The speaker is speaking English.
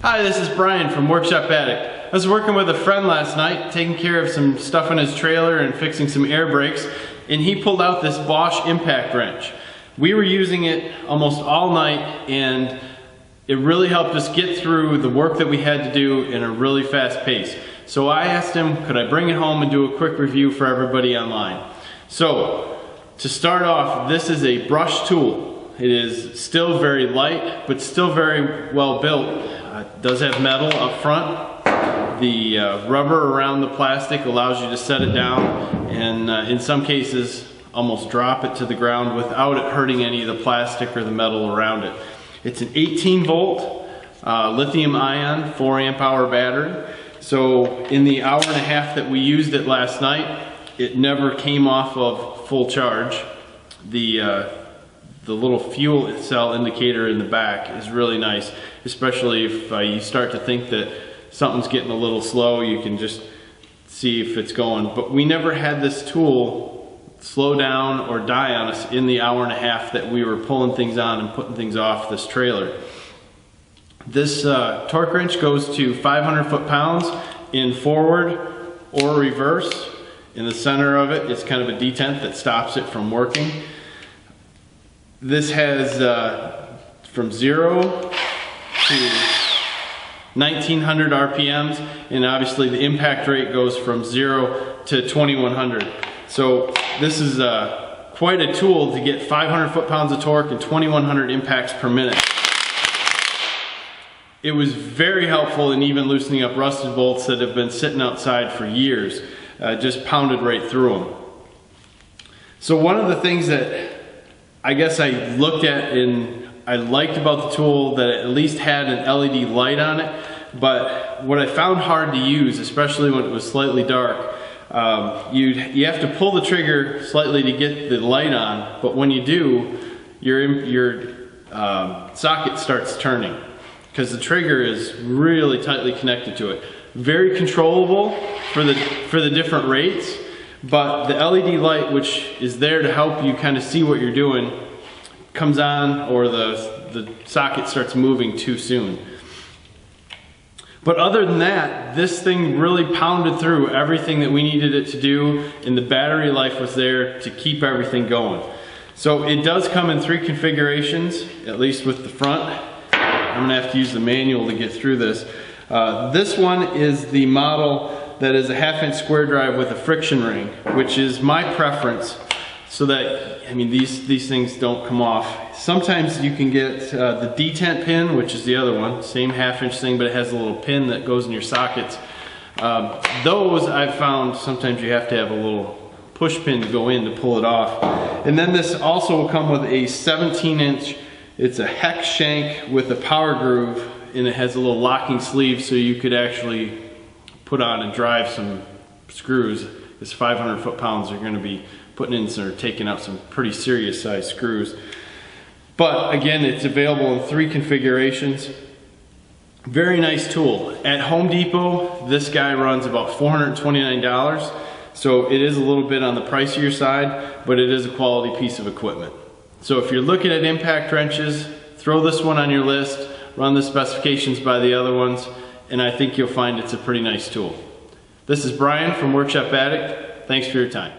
Hi, this is Brian from Workshop Addict. I was working with a friend last night, taking care of some stuff in his trailer and fixing some air brakes, and he pulled out this Bosch impact wrench. We were using it almost all night, and it really helped us get through the work that we had to do in a really fast pace. So I asked him, could I bring it home and do a quick review for everybody online? So, to start off, this is a brush tool. It is still very light, but still very well built. It does have metal up front. The rubber around the plastic allows you to set it down and in some cases almost drop it to the ground without it hurting any of the plastic or the metal around it. It's an 18 volt lithium ion 4 amp hour battery. So in the hour and a half that we used it last night, it never came off of full charge. The little fuel cell indicator in the back is really nice, especially if you start to think that something's getting a little slow, you can just see if it's going. But we never had this tool slow down or die on us in the hour and a half that we were pulling things on and putting things off this trailer. This torque wrench goes to 500 foot-pounds in forward or reverse. In the center of it is kind of a detent that stops it from working. This has from 0 to 1900 RPMs, and obviously the impact rate goes from 0 to 2100. So this is quite a tool to get 500 foot-pounds of torque and 2100 impacts per minute. It was very helpful in even loosening up rusted bolts that have been sitting outside for years. Just pounded right through them. So one of the things that I guess I looked at and I liked about the tool, that it at least had an LED light on it, but what I found hard to use, especially when it was slightly dark, you have to pull the trigger slightly to get the light on, but when you do, your socket starts turning because the trigger is really tightly connected to it. Very controllable for the different rates, but the LED light, which is there to help you kind of see what you're doing, comes on or the socket starts moving too soon. But other than that, this thing really pounded through everything that we needed it to do, and the battery life was there to keep everything going. So it does come in 3 configurations, at least with the front. I'm gonna have to use the manual to get through this. This one is the model that is a 1/2-inch square drive with a friction ring, which is my preference, so that, I mean, these things don't come off. Sometimes you can get the detent pin, which is the other one, same 1/2-inch thing, but it has a little pin that goes in your sockets. Those I've found sometimes you have to have a little push pin to go in to pull it off. And then this also will come with a 17-inch, it's a hex shank with a power groove, and it has a little locking sleeve so you could actually put on and drive some screws. This 500 foot-pounds are going to be putting in or taking out some pretty serious size screws. But again, it's available in 3 configurations. Very nice tool. At Home Depot, this guy runs about $429. So it is a little bit on the pricier side, but it is a quality piece of equipment. So if you're looking at impact wrenches, throw this one on your list, run the specifications by the other ones, and I think you'll find it's a pretty nice tool. This is Brian from Workshop Addict. Thanks for your time.